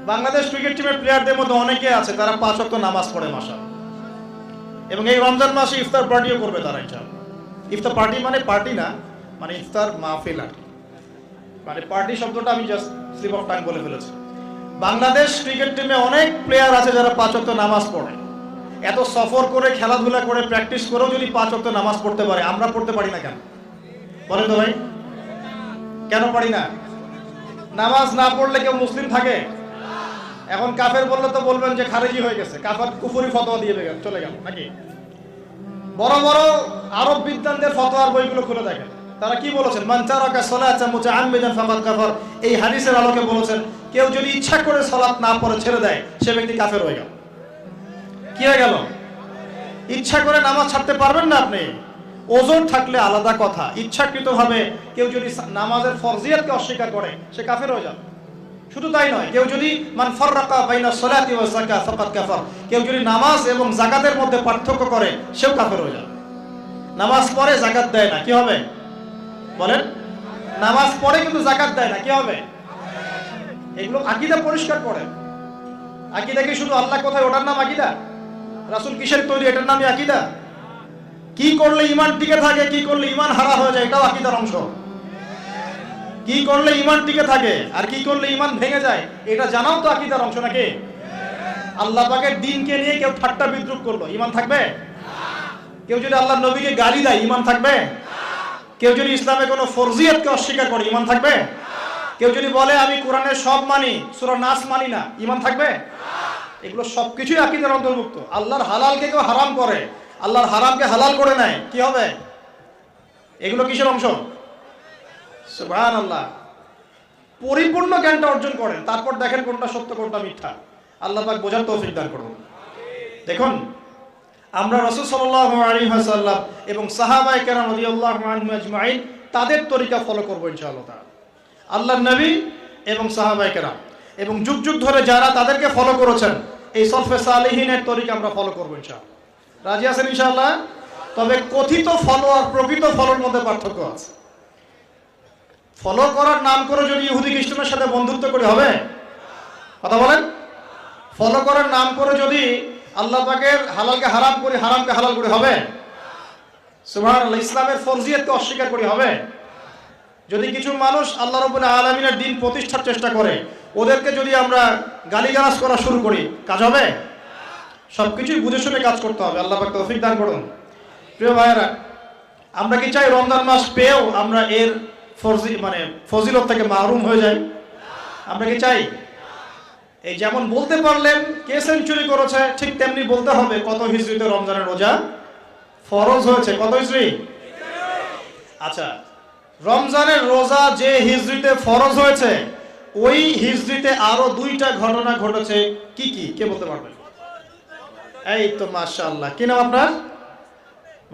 Bangladesh cricket টিমের প্লেয়ারদের মধ্যে অনেকে আছে তারা 5 ওয়াক্ত নামাজ পড়ে মাশাআল্লাহ, এবং এই রমজান মাসে ইফতার পার্টিও করবে তারা ইনশাআল্লাহ। ইফতার পার্টি মানে পার্টি না, মানে ইফতার মাহফিল আর কি, মানে পার্টি শব্দটা আমি জাস্ট স্লিপ অফ টাং বলে ফেলেছি। বাংলাদেশ ক্রিকেট টিমে অনেক প্লেয়ার আছে যারা 5 ওয়াক্ত নামাজ পড়ে। এত সফর করে খেলাধুলা করে প্র্যাকটিস করেও যদি 5 ওয়াক্ত নামাজ পড়তে পারে, আমরা পড়তে পারি না কেন? বলেন তো ভাই, কেন পারি না? নামাজ না পড়লে কেউ মুসলিম থাকে? এখন কাফের বললে তো বলবেন যে খারেজি হয়ে গেছে, কাফের কুফরি ফতোয়া দিয়ে চলে গেল নাকি? বড় বড় আরব বিদ্বানদের ফতোয়ার বইগুলো খুলে দেখেন, তারা কি বলেছেন? মান তারাকা সালাতা মুতাআম্মিদান ফাকাদ কাফার। এই হাদিসের আলোকে বলেছেন কেউ যদি ইচ্ছা করে সালাত না পড়ে ছেড়ে দেয়, সে ব্যক্তি কাফের হয়ে গেল। কি হয়ে গেল? ইচ্ছা করে নামাজ ছাড়তে পারবেন না আপনি, ওজোর থাকলে আলাদা কথা। ইচ্ছাকৃতভাবে কেউ যদি নামাজের ফরজিয়াতকে অস্বীকার করে, সে কাফের হয়ে যাবে। শুধু তাই নয়, কেউ যদি মান ফাররাকা বাইনা সালাতি ওয়া যাকাত ফাকাদ কাফার, কেউ যদি নামাজ এবং যাকাতের মধ্যে পার্থক্য করে, সেও কাফের হয়ে যাবে। নামাজ পড়ে যাকাত দেয় না, কি হবে? বলেন, নামাজ পড়ে কিন্তু যাকাত দেয় না, কি হবে? এগুলো আকীদা পরিষ্কার করে। আকীদা কি শুধু আল্লাহ কোথায় ওটার নাম আকীদা? রাসূল কিসের তৈরি এটার নামই আকীদা? কি করলে ঈমান টিকে থাকে, কি করলে ঈমান হারা হয়ে যায়, এটাও আকীদার অংশ। কি করলে ঈমান টিকে থাকে আর কি করলে ঈমান ভেঙে যায়, এটা জানাও তো আকীদার অংশ নাকি? আল্লাহ পাকের দ্বীনকে নিয়ে কেউ ঠাট্টা বিদ্রুপ করলো, ঈমান থাকবে? কেউ যদি আল্লাহর নবীকে গালি দেয়, ঈমান থাকবে? কেউ যদি ইসলামে কোনো ফরজিয়াতকে অস্বীকার করে, ঈমান থাকবে? কেউ যদি বলে আমি কোরআনের সব মানি, সূরা নাস মানি না, ঈমান থাকবে? এগুলো সবকিছুই আকীদার অন্তর্ভুক্ত। আল্লাহর হালালকে কেউ হারাম করে, আল্লাহর হারামকে হালাল করে নেয়, কি হবে? এগুলো কিসের অংশ? সুবহানাল্লাহ। পরিপূর্ণ জ্ঞানটা অর্জন করেন, তারপর দেখেন কোনটা সত্য কোনটা মিথ্যা। আল্লাহ পাক বোঝার তৌফিক দান করুন। দেখুন, আমরা রাসূল সাল্লাল্লাহু আলাইহি ওয়াসাল্লাম এবং সাহাবায়ে কেরাম রাদিয়াল্লাহু আনহুম আজমাইন তাদের তরিকা ফলো করব ইনশাআল্লাহ তাআলা। আল্লাহর নবী এবং সাহাবায়ে কেরাম এবং যুগ যুগ ধরে যারা তাদেরকে ফলো করেছেন, এই সলফে সালেহিনের তরিকা আমরা ফলো করব ইনশাআল্লাহ। রাজি আছেন ইনশাআল্লাহ? তবে কথিত ফলো আর প্রকৃত ফলোর মধ্যে পার্থক্য আছে। ফলো করার নাম করে যদি ইহুদি খ্রিস্টানের সাথে বন্ধুত্ব করি, হবে? কথা বলেন। ফলো করার নাম করে যদি আল্লাহ পাকের হালালকে হারাম করি, হারামকে হালাল করি, হবে? সুবহানাল্লাহ। ইসলামের ফরজিয়াতকে অস্বীকার করি, হবে? যদি কিছু মানুষ আল্লাহ রাব্বুল আলামিনের দ্বীন প্রতিষ্ঠার চেষ্টা করে, ওদেরকে যদি আমরা গালিগালাজ করা শুরু করি, কাজ হবে? সবকিছুই বুঝে শুনে কাজ করতে হবে। আল্লাহ পাক তৌফিক দান করুন। প্রিয় ভাইয়েরা, আমরা কি চাই রমজান মাস পেয়েও আমরা এর ফজিলত থেকে মাহরুম হয়ে যাই? আমরা কি চাই? এই যেমন বলতে পারলেন কে সেঞ্চুরি করেছে, ঠিক তেমনি বলতে হবে কত হিজরিতে রমজানের রোজা ফরজ হয়েছে। কত হিজরি? আচ্ছা, রমজানের রোজা যে হিজরিতে ফরজ হয়েছে, ওই হিজরিতে আরো 2টা ঘটনা ঘটেছে। কি কি, কে বলতে পারবেন? এই তো মাশাআল্লাহ। কি নাম আপনার?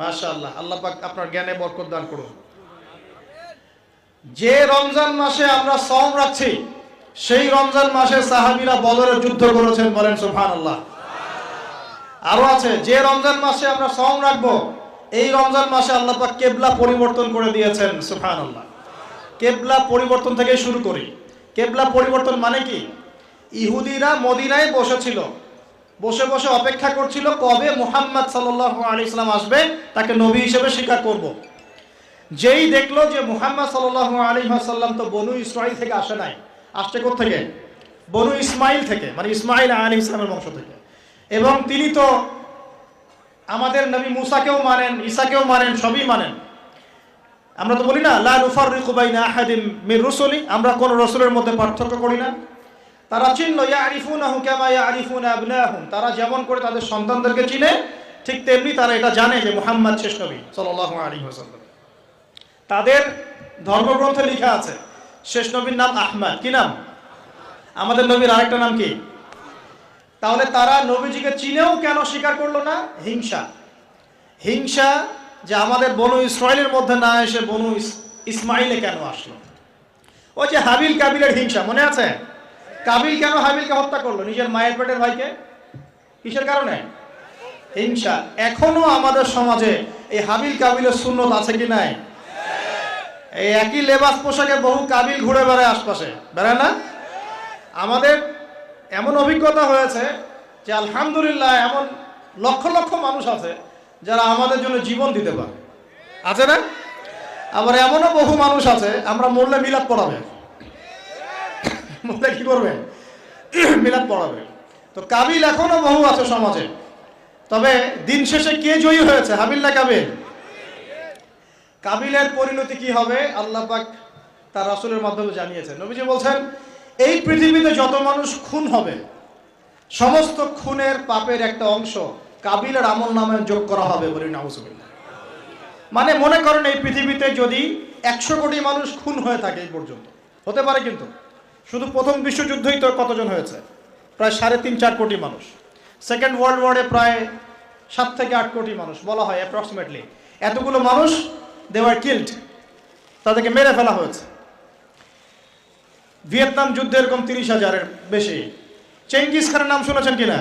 মাশাআল্লাহ, আল্লাহ পাক আপনার জ্ঞানে বরকত দান করুন। যে রমজান মাসে আমরা সওম রাখছি, সেই রমজান মাসে সাহাবীরা বদরের যুদ্ধ করেছেন, বলেন সুবহানাল্লাহ। আরো আছে, যে রমজান মাসে আমরা সওম রাখবো, এই রমজান মাসে আল্লাহ পাক কিবলা পরিবর্তন করে দিয়েছেন, সুবহানাল্লাহ। কিবলা পরিবর্তন থেকে শুরু করি। কিবলা পরিবর্তন মানে কি? ইহুদিরা মদিনায় বসেছিল, বসে বসে অপেক্ষা করছিল কবে মুহাম্মদ সাল্লাল্লাহু আলাইহি সাল্লাম আসবে, তাকে নবী হিসেবে স্বীকার করব। যেই দেখলো যে মুহাম্মদ সাল্লাল্লাহু আলাইহি ওয়াসাল্লাম তো বনু ইসরাইল থেকে আসে নাই, আসছে কোথা থেকে? বনু ইসমাইল থেকে, মানে ইসমাইল আলাইহিস সালামের বংশ থেকে। এবং তিনি তো আমাদের নবী মুসাকেও মানেন, ঈসাকেও মানেন, সবই মানেন। আমরা তো বলি না লা নুফাররিকু বাইনা আহাদিম মির রুসুলি, আমরা কোন রাসূলের মধ্যে পার্থক্য করি না। তারা চিনল ইয়ারিফুনাহু কামা ইয়ারিফুনা আবনাহুম, তারা যেমন করে তাদের সন্তানদেরকে চিনে, ঠিক তেমনি তারা এটা জানে যে মুহাম্মদ শেষ নবী সাল্লাল্লাহু আলাইহি ওয়াসাল্লাম। তাদের ধর্মগ্রন্থে লেখা আছে শেষ নবীর নাম আহমদ। কি নাম? আমাদের নবীর আরেকটা নাম কি? তাহলে তারা নবীজিকে চিনেও কেন স্বীকার করলো না? হিংসা। হিংসা যে আমাদের বনু ইসরাইলের মধ্যে না এসে বনু ইসমাইলে কেন আসলো। ওই যে হাবিল কাবিলের হিংসা, মনে আছে? কাবিল কেন হাবিলকে হত্যা করলো? নিজের মায়ের পেটের ভাইকে। কিসের কারণে? হিংসা। এখনো আমাদের সমাজে এই হাবিল কাবিলের সুন্নত আছে কি নাই? এই একই লেবাস পোশাকে বহু কাবিল ঘুরে বেড়ায় আশপাশে, বেড়ায় না? আমাদের এমন অভিজ্ঞতা হয়েছে যে আলহামদুলিল্লাহ এমন লক্ষ লক্ষ মানুষ আছে যারা আমাদের জন্য জীবন দিতে পারে, আছে না? আবার এমনও বহু মানুষ আছে আমরা মরলে মিলাদ পড়াবে, মরলে কি করবে? মিলাদ পড়াবে। তো কাবিল এখনো বহু আছে সমাজে, তবে দিন শেষে কে জয়ী হয়েছে, হাবিল না কাবিল? কাবিলের পরিণতি কি হবে আল্লাহ পাক তার রাসূলের মাধ্যমে জানিয়েছেন। নবীজি বলছেন এই পৃথিবীতে যত মানুষ খুন হবে সমস্ত খুনের পাপের একটা অংশ কাবিলের আমল নামে যোগ করা হবে, বলি নাউজুবিল্লাহ। মানে মনে করেন এই পৃথিবীতে যদি 100 কোটি মানুষ খুন হয়ে থাকে এই পর্যন্ত, হতে পারে কিন্তু শুধু প্রথম বিশ্বযুদ্ধই তো কতজন হয়েছে, প্রায় 3.5-4 কোটি মানুষ। সেকেন্ড ওয়ার্ল্ড ওয়ারে প্রায় 7 থেকে 8 কোটি মানুষ বলা হয় অ্যাপ্রক্সিমেটলি। এতগুলো মানুষ দে ওয়ার কিল্ড, তাদেরকে মেরে ফেলা হয়েছে। ভিয়েতনাম যুদ্ধে এরকম 30,000-এর বেশি। চেঙ্গিস খানের নাম শুনেছেন কিনা?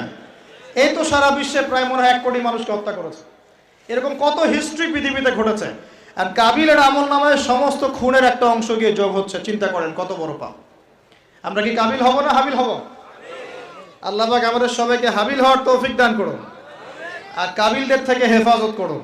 এই তো সারা বিশ্বে প্রায় মনে হয় 1 কোটি মানুষকে হত্যা করেছে। এরকম কত হিস্ট্রি পৃথিবীতে ঘটেছে, আর কাবিলের আমল নামায় সমস্ত খুনের একটা অংশ গিয়ে যোগ হচ্ছে। চিন্তা করেন কত বড় পাপ। আমরা কি কাবিল হব না হাবিল হব? আল্লাহ পাক আমাদের সবাইকে হাবিল হওয়ার তৌফিক দান করুন আর কাবিলদের থেকে হেফাজত করুন।